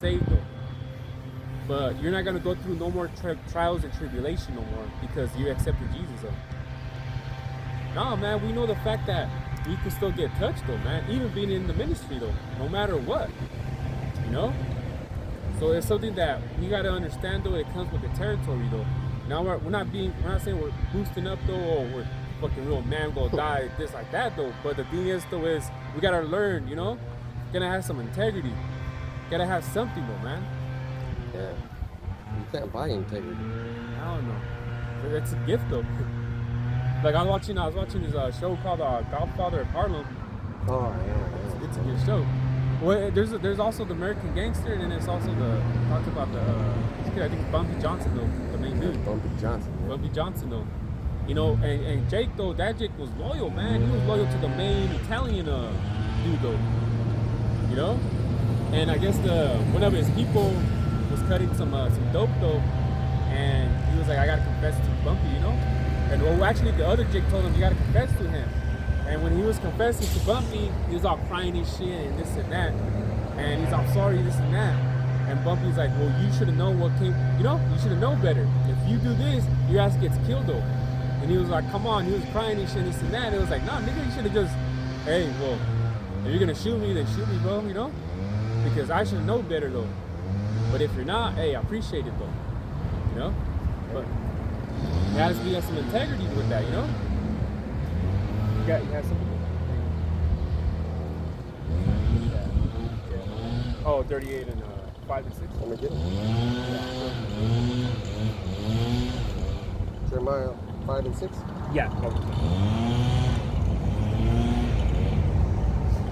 saved though. But you're not gonna go through no more trials and tribulation no more because you accepted Jesus though. Nah, man, we know the fact that we can still get touched though, man. Even being in the ministry though, no matter what, you know. So it's something that we gotta understand though. It comes with the territory though. Now we're not saying we're boosting up though, or we're fucking real man gonna die this like that though. But the thing is though is we gotta learn, you know. Gotta have some integrity. Gotta have something though, man. Yeah. You can't buy integrity. I don't know. It's a gift though. Like I was watching this show called Godfather of Harlem. Oh yeah. It's a good show. Well, there's also the American Gangster, and then it's also talks about the I think Bumpy Johnson though, the main dude. Bumpy Johnson. Yeah. Bumpy Johnson though. You know, and Jake though, that Jake was loyal, man. He was loyal to the main Italian dude though. You know? And I guess one of his people was cutting some dope though, and he was like, I gotta confess to Bumpy, you know? And well, actually the other Jake told him you gotta confess to him. And when he was confessing to Bumpy, he was all crying and shit and this and that. And he's all sorry, this and that. And Bumpy's like, well, you should have known what came, you know? You should have known better. If you do this, your ass gets killed though. And he was like, come on, he was crying and shit, this and that. It was like, nah, nigga, you should have just, hey, well, if you're gonna shoot me, then shoot me, bro, you know? Because I should know better though. But if you're not, hey, I appreciate it though. You know? But there has to be some integrity with that, you know? You have something? Yeah. Oh, 38 and 5 and 6. Let me get it. Yeah. Jeremiah 5 and 6? Yeah.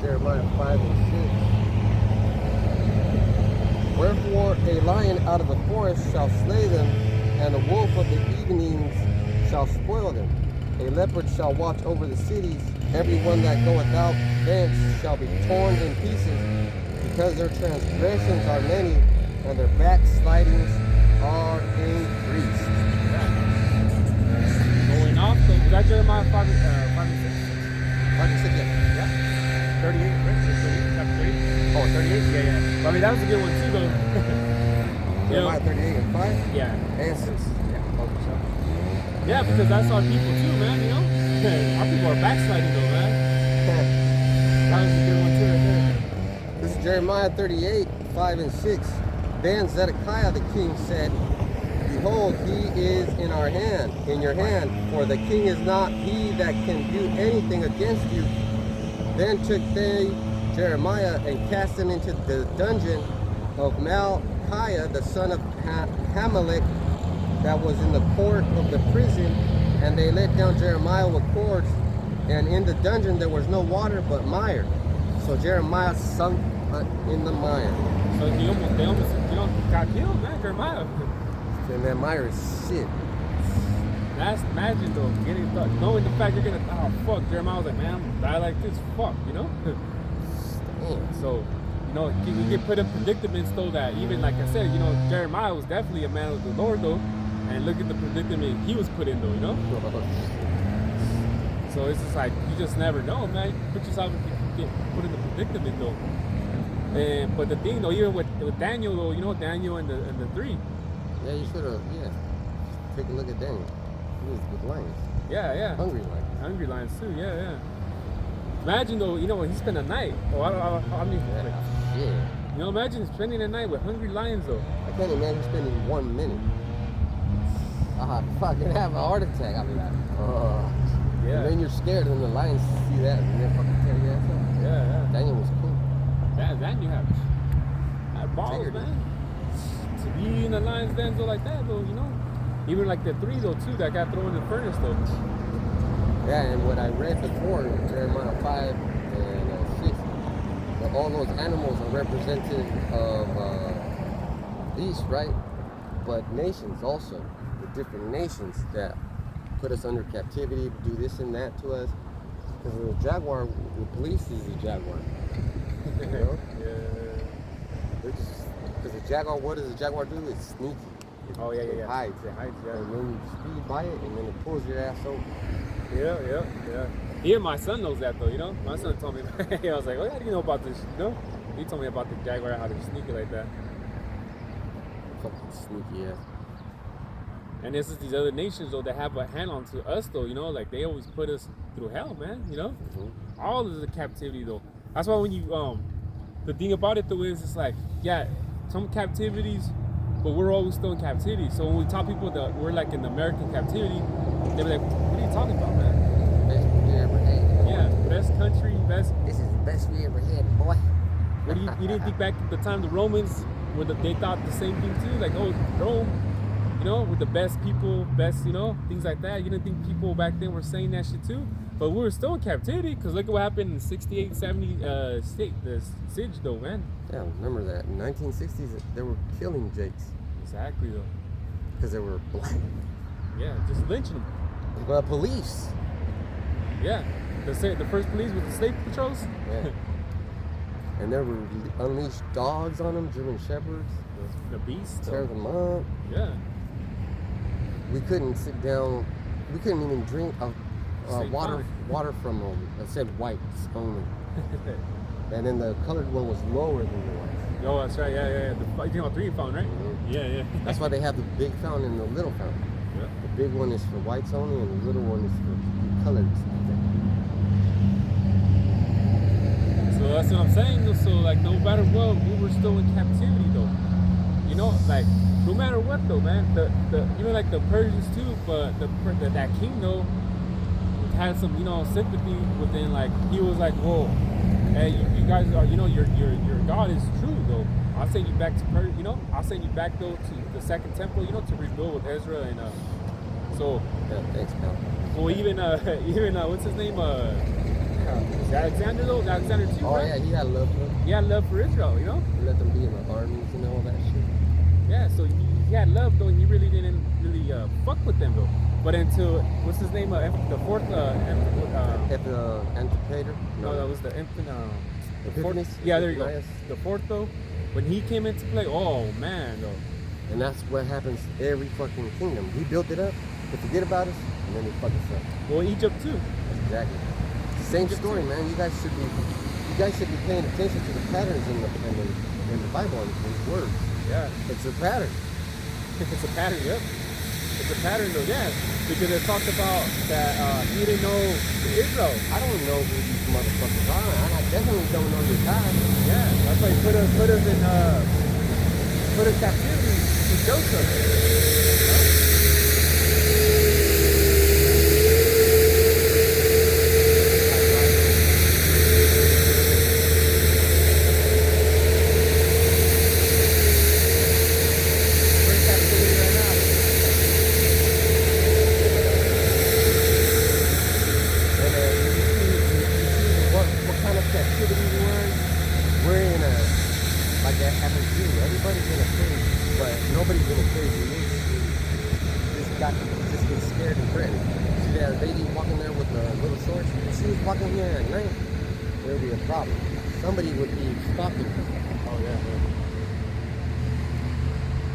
Jeremiah 5 and 6. Wherefore a lion out of the forest shall slay them, and a wolf of the evenings shall spoil them. A leopard shall watch over the cities. Every one that goeth out thence shall be torn in pieces, because their transgressions are many, and their backslidings are increased. Yeah. Going off, so is that Jeremiah 5 and 6? 5 and 6, yeah. Yeah. 38, right? Chapter 30? Oh, 38? Yeah, yeah. But, I mean, that was a good one too, though. Jeremiah 38 and 5? Yeah. And 6. Yeah. Yeah, because that's our people too, man, you know? Our people are backsliding though, man. That was a good one too right there. This is Jeremiah 38, 5 and 6. Then Zedekiah the king said, Behold, he is in our hand, in your hand, for the king is not he that can do anything against you. Then took they Jeremiah and cast him into the dungeon of Malchiah, the son of Hamelech, that was in the court of the prison, and they let down Jeremiah with cords, and in the dungeon there was no water but mire. So Jeremiah sunk in the mire. So they almost got killed, man, Jeremiah. And that mire is shit. That's imagine though, knowing the fact you're gonna, oh fuck, Jeremiah was like, man, I'm gonna die like this, fuck, you know? Damn. So, you know, you get put in predicaments though that even like I said, you know, Jeremiah was definitely a man of the Lord though. And look at the predicament he was put in though, you know? So it's just like, you just never know, man. You put yourself get put in the predicament though. But the thing though, even with Daniel though, you know, Daniel and the 3. Yeah, you should have, take a look at Daniel. He was with lions. Yeah, yeah. Hungry lions. Hungry lions too, yeah, yeah. Imagine though, you know, when he spent a night. Oh, I mean, Yeah. you know, imagine spending a night with hungry lions though. I can't imagine spending 1 minute. I'd fucking have a heart attack. I'd be like, Yeah. And then you're scared, and the lions see that, and they fucking tear your ass up. Yeah, yeah. Daniel was cool. Then you have balls, Integrity. man. To be in the lion's den though like that though, you know. Even like the 3 though too that got thrown in the furnace though. Yeah, and what I read before, Jeremiah 5 and 6, that all those animals are representative of beasts, right? But nations also, the different nations that put us under captivity, do this and that to us. Because the jaguar, the police is a jaguar. You know? Because the jaguar, what does the jaguar do? It's sneaky. It hides. It hides, yeah. And then you speed by it, and then it pulls your ass over. Yeah. Even my son knows that though, you know? My son told me, I was like, oh, how do you know about this, you know? He told me about the jaguar, how they're sneaky like that. Fucking sneaky ass. And this is these other nations though that have a hand on to us though, you know, like they always put us through hell, man, you know? Mm-hmm. All of the captivity though. That's why when you the thing about it though is it's like, yeah, some captivities, but we're always still in captivity. So when we tell people that we're like in the American captivity, they be like, what are you talking about, man? Best we ever had. Yeah, best country, best. This is the best we ever had, boy. What do you didn't think back at the time the Romans were they thought the same thing too? Like, oh, Rome, you know, with the best people, best, you know, things like that. You didn't think people back then were saying that shit too? But we were still in captivity because look at what happened in 68, 70 the siege though, man. Yeah, remember that. In 1960s, they were killing Jakes Exactly though. because they were black. Yeah, just lynching them. Well, police. Yeah, the first police with the slave patrols. Yeah. And there were unleashed dogs on them, German shepherds. The beast. Tear them up. Yeah. We couldn't sit down. We couldn't even drink Same water time. water from them. It said whites only. And then the colored one was lower than the whites. Oh, that's right. Yeah. The you talking about 3 fountain, right? Mhm. Yeah. That's why they have the big fountain and the little fountain. Yeah. The big one is for whites only, and the little one is for coloreds. So that's what I'm saying. Though. So like, no matter what, we were still in captivity though. You know, like no matter what though, man. The even like the Persians too, but that king though had some sympathy within. Like he was like, whoa, hey, you guys are your God is true though. I'll send you back to I'll send you back though to the second temple, to rebuild with Ezra and so. Yeah, thanks, pal. Well, even what's his name? Is Alexander though? Alexander too. Oh right? yeah, he had love for them. He had love for Israel, He let them be in the armies and all that shit. Yeah, so he had love though. He really didn't fuck with them though. But until what's his name? The fourth Antipater? no, that was the Epiphanes? Yeah, there you go. Epiphanes? The fourth though, when he came into play, oh man though. And that's what happens every fucking kingdom. He built it up, they forget about us, and then they fuck us up. Well, Egypt too. Exactly. Same story, man. You guys should be paying attention to the patterns in the Bible and His words. Yeah, It's a pattern. it's a pattern. Yep, it's a pattern though. Yeah, because it talked about that he didn't know Israel. I don't know who these motherfuckers are. I definitely don't know your God. Yeah, that's why he put us in captivity to Joseph. We're in captivity right now. And you see what kind of captivity we're in? We're in like that happens to you. Everybody's in a cage, but nobody's in a cage. Just get scared and threatened. See that lady walking there with the little shorts? If she was walking here at night, there would be a problem. Somebody would be stalking her. Oh yeah.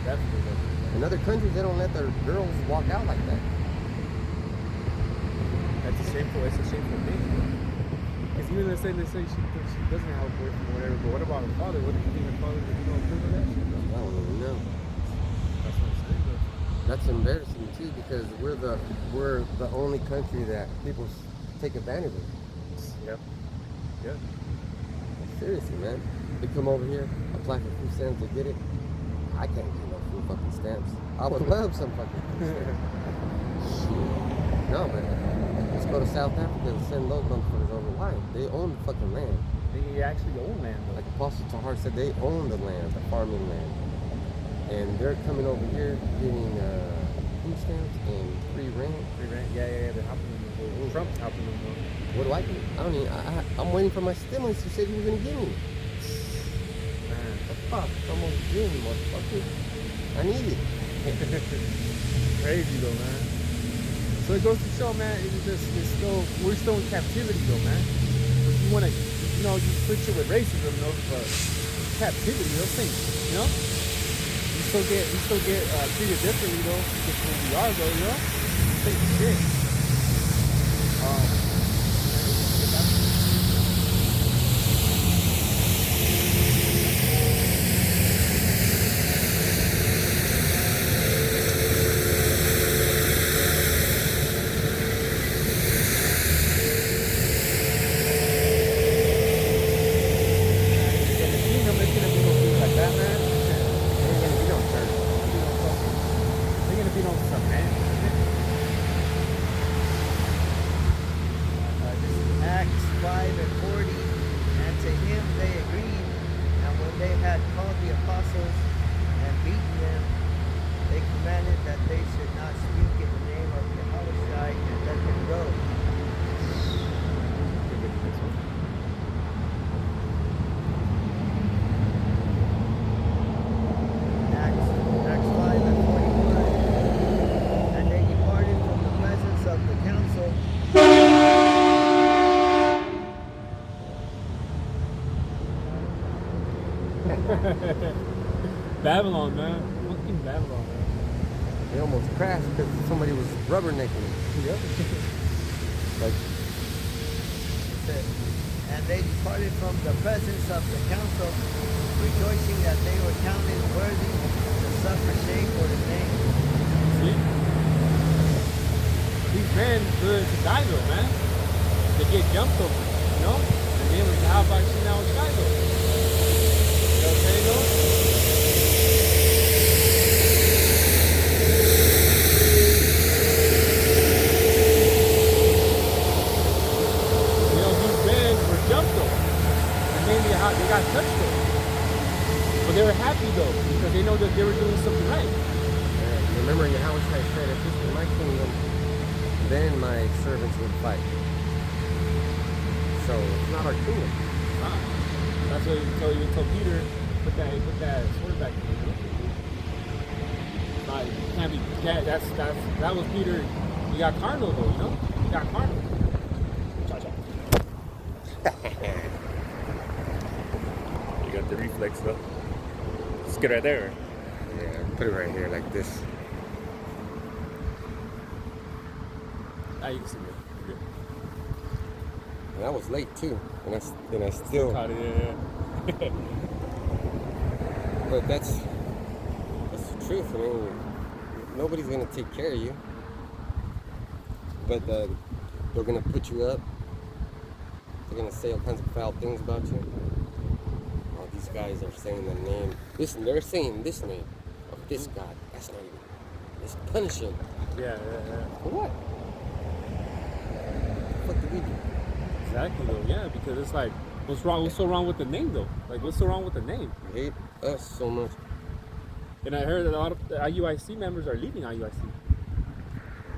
Definitely. In other countries, they don't let their girls walk out like that. It's a shameful thing. Because even they say she doesn't have a boyfriend or whatever, but what about her father? What do you think her father would approve of that shit? I don't even know. That's what I'm saying, though. That's embarrassing too, because we're the only country that people take advantage of. Yep. Yeah. Seriously, man. They come over here, apply for food stamps, they get it. I can't get no food fucking stamps. I would love some fucking food stamps. Shit. No, but let's go to South Africa and send those motherfuckers over. Why? They own the fucking land. They actually own land, though. Like Apostle Tahar said, they own the land, the farming land. And they're coming over here getting food stamps and free rent. Free rent. Yeah. They're helping them. Trump's helping them, though. What do I do? I don't even, I'm waiting for my stimulus you said you were going to give me. Man. The fuck? Almost June, motherfucker. I need it. Crazy, though, man. So it goes to show, man, we're still in captivity, though, man. If you want to, you switch it with racism, but captivity, those things, we still get treated differently, though, just who we are, though, Think shit. that they should not speak in the name of Yahushua and let them go. Acts 5 and 41. And they departed from the presence of the council. Babylon, man. Fucking Babylon, man. They almost crashed because somebody was rubbernecking it. Yep. Like, And they departed from the presence of the council, rejoicing that they were counted worthy to suffer shame for his name. See? These men good to die though, man. They get jumped over, you know? And then how about you now with Shiloh? You know what I'm saying though? You know, these men were jumped though. And then they got touched though. But they were happy though, because they know that they were doing something right. remember Yahushua said, if this were my kingdom, then my servants would fight. So it's not our kingdom. That's what you told Peter, put that sword back in. That was Peter. You got carnal though, you know? You got carnal. You got the reflex though. Let's get right there. Yeah, put it right here like this. Ah, you can see it. You're good. And I was late too, and I still. Caught it, yeah. But that's the truth. I mean, nobody's gonna take care of you, but they're gonna put you up. They're gonna say all kinds of foul things about you. Oh, these guys are saying the name. Listen, they're saying this name of this God. That's not even. It's punishing. Yeah. For what? What did we do? Exactly though, yeah, because it's like, what's wrong? What's so wrong with the name though? Like, what's so wrong with the name? They hate us so much. And I heard that a lot of the IUIC members are leaving IUIC.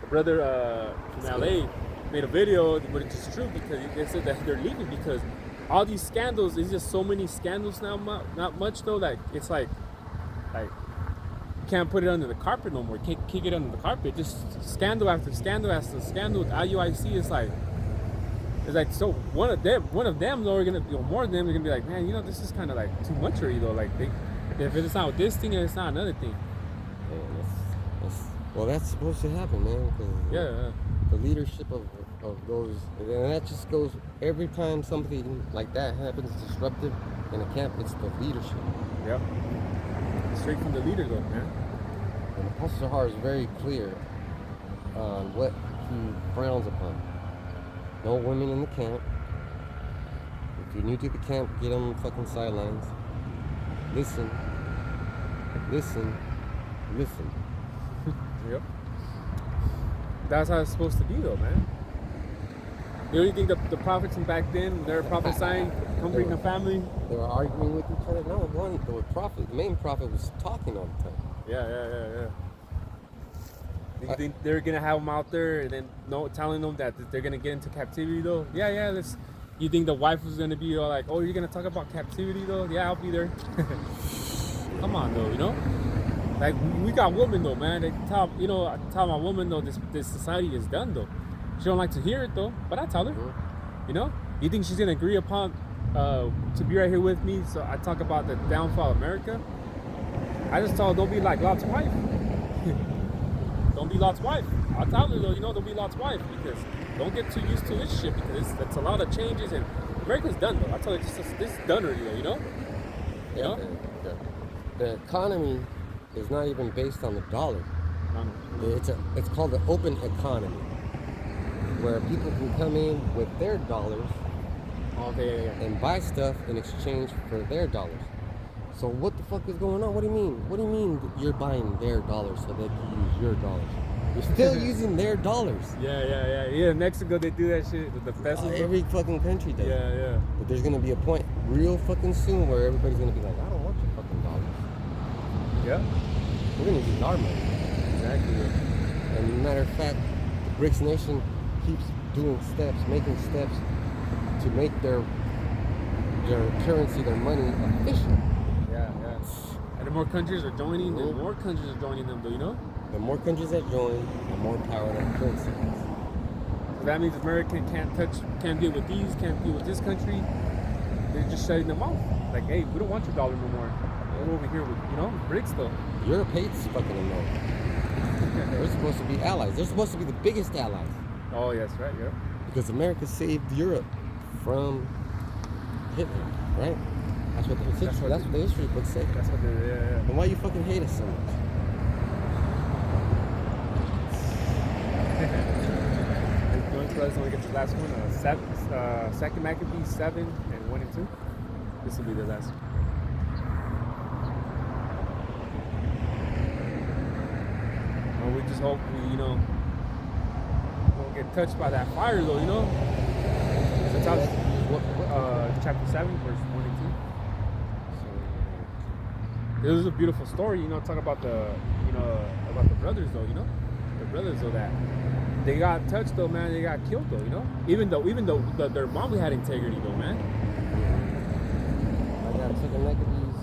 A brother from LA made a video, but it's just true because they said that they're leaving because all these scandals, there's just so many scandals now, not much though, like it's like you can't put it under the carpet no more, you can't kick it under the carpet, just scandal after scandal after scandal with IUIC. It's like so one of them though are gonna, more of them are gonna be like, man, you know, this is kind of like too much already though, like if it's not with this thing, it's not another thing. Well, that's supposed to happen, man. Yeah. The leadership of those, and that just goes every time something like that happens, disruptive in a camp. It's the leadership. Yep. Straight from the leader, though, man. And Apostle Zahar is very clear on what he frowns upon. No women in the camp. If you're new to the camp, get on the fucking sidelines. Listen. Yep. That's how it's supposed to be, though, man. You really think the prophets from back then, they're prophesying, come bring a family? They were arguing with each other. No, the main prophet was talking all the time. Yeah. You think they're gonna have them out there and then telling them that they're gonna get into captivity, though? Yeah. You think the wife was gonna be all like, oh, you're gonna talk about captivity, though? Yeah, I'll be there. Come on, though, you know? Like, we got women, though, man. I tell my woman, though, this society is done, though. She don't like to hear it, though, but I tell her, you know? You think she's going to agree upon to be right here with me, so I talk about the downfall of America? I just tell her, don't be like Lot's wife. Don't be Lot's wife. I'll tell her, though, don't be Lot's wife, because don't get too used to this shit, because it's a lot of changes, and America's done, though. I tell her, this is done already, though, you know? You know? The economy is not even based on the dollar. It's called the open economy, where people can come in with their dollars and buy stuff in exchange for their dollars. So what the fuck is going on? What do you mean? What do you mean you're buying their dollars so they can use your dollars? You're still using their dollars. Yeah. Mexico, they do that shit with the pesos. Every fucking country does. Yeah. But there's gonna be a point real fucking soon where everybody's gonna be like, I don't want your fucking dollars. Yeah. We're gonna use our money. Exactly. And matter of fact, the BRICS nation keeps doing steps, making steps to make their currency, their money official. Yeah. And the more countries are joining, the more countries are joining them, though, you know? The more countries that join, the more power that currency has. So that means America can't deal with these, can't deal with this country. They're just shutting them off. Like, hey, we don't want your dollar no more. We're over here with, you know, BRICS, though. Europe hates fucking America. They're supposed to be allies. They're supposed to be the biggest allies. Oh, yes, right, yeah. Because America saved Europe from Hitler, right? That's what the history books say. That's what they, yeah. Then why you fucking hate us so much? Let's only get the last one. Second Maccabees 7 and 1 and 2. This will be the last. Well, we just hope we, won't get touched by that fire, though, you know. That's how, chapter 7, verse 1 and 2. It was a beautiful story, talk about the brothers, though, the brothers, though, that they got touched, though, man. They got killed, though, even though their mom had integrity, though, man. I got 2 Maccabees,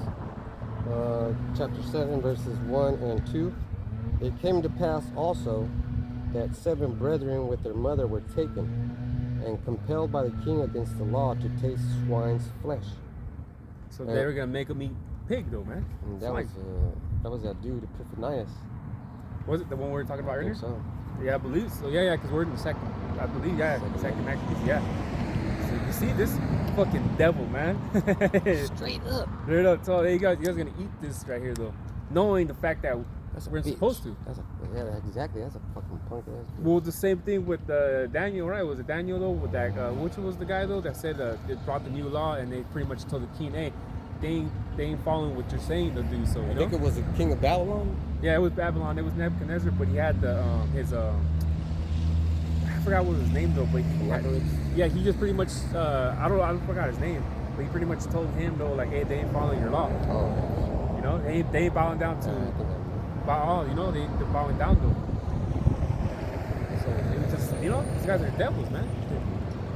chapter 7, verses 1 and 2. It came to pass also that 7 brethren with their mother were taken and compelled by the king against the law to taste swine's flesh. So they were gonna make them eat pig, though, man. And that was that dude, Epiphanius. Was it the one we were talking about earlier? So. Yeah, I believe so. Yeah, because we're in the second. I believe, second Maccabees. Yeah. So you see this fucking devil, man. Straight up. Straight up. So you guys gonna eat this right here, though, knowing the fact that we're supposed to. Exactly. That's a fucking punk ass. Well, the same thing with Daniel, right? Was it Daniel, though? With that, which was the guy, though, that said it brought the new law, and they pretty much told the king, hey, they ain't following what you're saying to do. So I think it was the king of Babylon. Yeah, it was Babylon. It was Nebuchadnezzar, but he had his I forgot what his name, though. But he just pretty much I forgot his name, but he pretty much told him, though, like, hey, they ain't following your law. Oh. They ain't bowing down to. They're bowing down, though. So it was just, these guys are devils, man.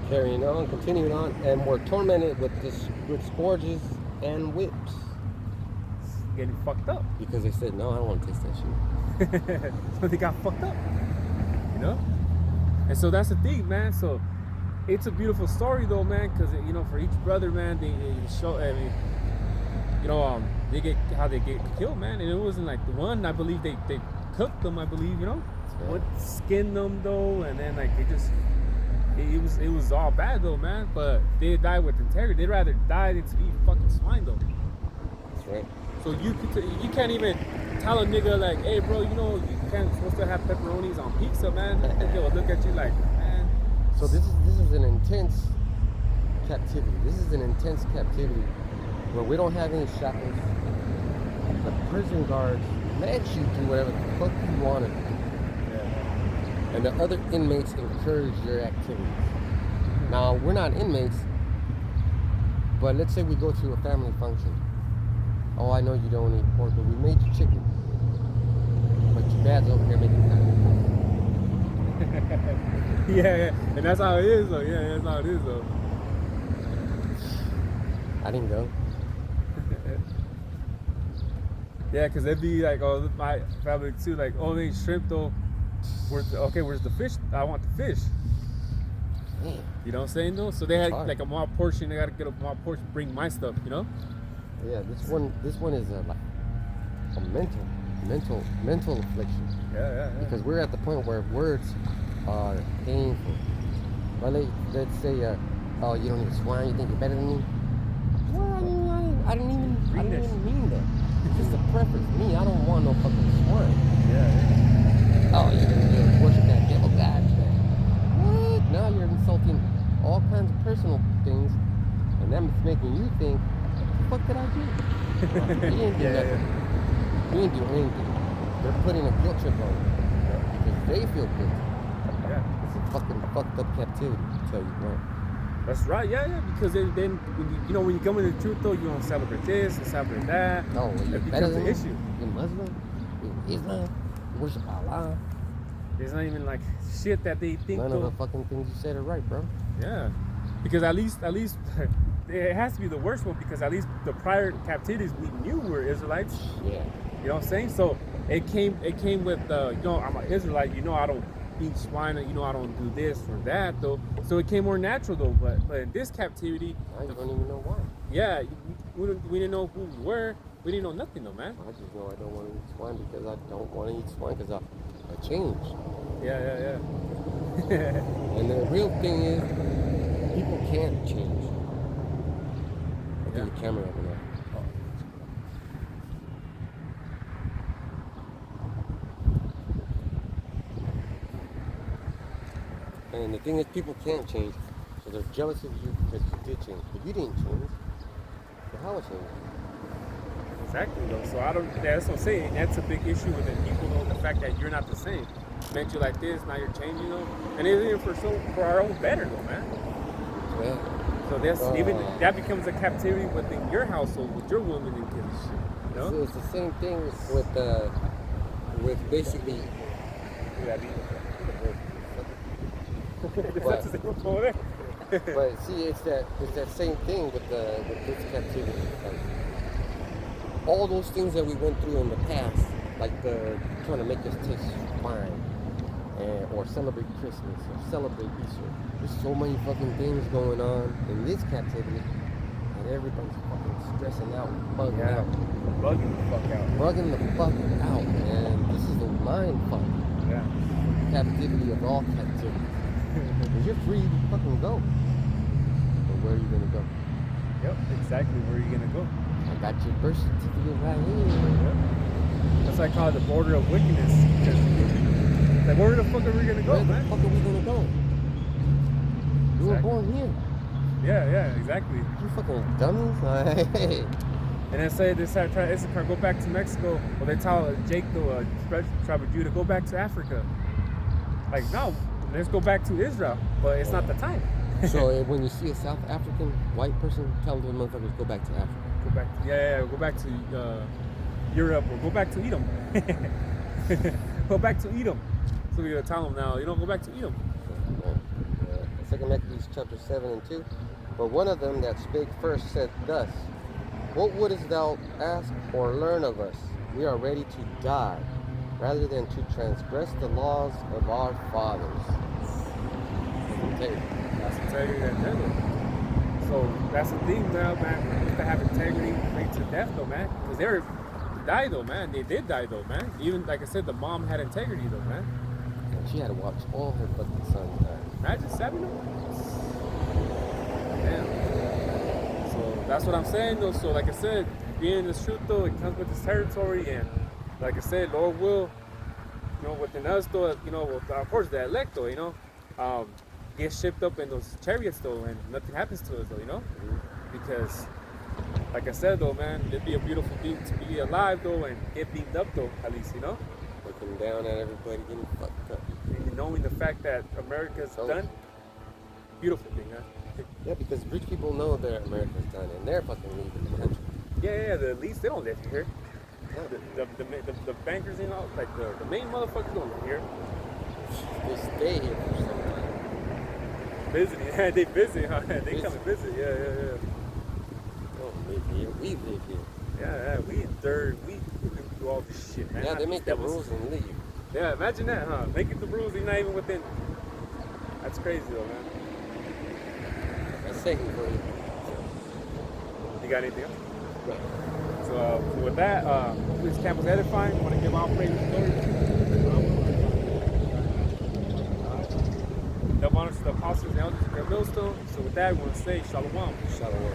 Carrying on, continuing on, and were tormented with scourges and whips. Getting fucked up. Because they said, no, I don't want to taste that shit. So they got fucked up. And so that's the thing, man. So it's a beautiful story, though, man, because, for each brother, man, they show, they get how they get killed, man. And it wasn't like the one, I believe they cooked them, I believe, Right. Skinned them, though, and then, like, it was all bad, though, man. But they died with integrity. They'd rather die than to eat fucking swine, though. That's right. So you can't even tell a nigga, like, hey, bro, you can't supposed to have pepperonis on pizza, man. They will look at you like, man. So this is an intense captivity. This is an intense captivity where we don't have any shackles. The prison guards let you do whatever the fuck you want to do. Yeah. And the other inmates encourage your activities. Now, we're not inmates, but let's say we go to a family function. Oh, I know you don't eat pork, but we made you chicken. But your dad's over here making that. Yeah, and that's how it is, though. Yeah, that's how it is, though. I didn't go. Yeah, because they'd be like, oh, my family too, like, oh, they shrimp, though. Where's the fish? I want the fish. Man. You know what I'm saying, though? So they had hard. like a small portion. They got to get a small portion, bring my stuff, Yeah, this one is like a mental affliction. Yeah. Because we're at the point where words are painful. Well, let's say, oh, you don't eat swine. You think you're better than me? Well, I didn't even mean that. It's just a preference. Me, I don't want no fucking swine. Yeah. Oh, you worship that devil god. What? Now you're insulting all kinds of personal things, and that's making you think, what the fuck did I do? You didn't do nothing. You didn't do anything. They're putting a guilt trip on you because they feel guilty. Yeah. It's a fucking fucked up captivity, to tell you what. That's right. Yeah. Because then when you come into the truth, though, you don't celebrate this and celebrate that. No, well, you're it better becomes than an issue. You're Muslim. You're Islam. worship Allah. There's not even like shit that they think. None of though. the fucking things you said are right, bro. Yeah, because at least it has to be the worst one because at least the prior captivities we knew were Israelites. Yeah. You know what I'm saying? So it came with you know, I'm an Israelite. You know, I don't eat swine. You know, I don't do this or that though. So it came more natural though. But in this captivity, I don't even know why. yeah, we didn't know who we were. We didn't know nothing though, man. I just know I don't want to eat swine because I don't want to eat swine because I changed. Yeah. And the real thing is, people can't change. I'll Yeah. get the camera up in there. And the thing is, people can't change. So they're jealous of you because you did change. But you didn't change. So how it changed? Exactly though. So I don't. That's what I'm saying. That's a big issue with it. People know the fact that you're not the same. Meant you like this, now you're changing though, and it's even for our own better though, man. Yeah. So that's even that becomes a captivity within your household with your woman and kids. You So know? it's the same thing with basically. But see, it's that same thing with this captivity. Like, all those things that we went through in the past, like trying to make us taste wine, or celebrate Christmas, or celebrate Easter. There's so many fucking things going on in this captivity, and everybody's fucking stressing out, bugging out, Bugging the fuck out. bugging the fuck out, man. This is a mind fuck. Yeah. Captivity of all captivity. Because you're free to fucking go. But where are you gonna go? Yep. Exactly. Where are you gonna go? I got your birth certificate right here. Yep. That's why I call it the border of wickedness. Because like, where the fuck are we gonna go, Where the man? fuck are we gonna go? You were Exactly. born here. Yeah. Exactly. You fucking dummies. Hey. And then say this try Issachar go back to Mexico. Well, they tell Jake the tribe of Judah go back to Africa. Like no, let's go back to Israel. But it's not the time. So when you see a South African white person, tell them motherfuckers go back to Africa. Go back. Go back to Europe or go back to Edom. Go back to Edom. So we're gonna tell them now. You don't go back to Edom. Second Maccabees chapter 7 and 2. But one of them that spake first said thus, What wouldest thou ask or learn of us? We are ready to die, rather than to transgress the laws of our fathers. That's integrity and integrity. So that's the thing now, man. We have to have integrity right to death, though, man. Because they were died, though, man. They did die, though, man. Even like I said, the mom had integrity, though, man. And she had to watch all her fucking sons die. Imagine 7 of them. Damn. So that's what I'm saying, though. So like I said, being the truth, though, it comes with this territory, and like I said, Lord will, you know, within us, though, you know, of course, the elect, though, you know, get shipped up in those chariots, though, and nothing happens to us, though, you know, because, like I said, though, man, it'd be a beautiful thing to be alive, though, and get beamed up, though, at least, you know, Looking down at everybody getting fucked up. and knowing the fact that America's done, beautiful thing, huh? Yeah, because rich people know that America's done, and they're fucking leaving the country. Yeah, the elites, they don't live here. Yeah. The bankers, you know, like the main motherfuckers don't live here. They stay here for some time. Visiting, yeah, they visit, huh? They come and visit, yeah. They don't live here. We live here. Yeah, we dirt, we do all this shit, man. Yeah, Not they these make the devils. rules and leave. Yeah, imagine that, huh? Making the rules, you're not even within. That's crazy, though, man. That's second for you. You got anything else? Right. So with that, hopefully this camp was edifying. I want to give all praise and glory. Double honors to the apostles and elders of their millstone. So with that, we want to say shalom. Shalom.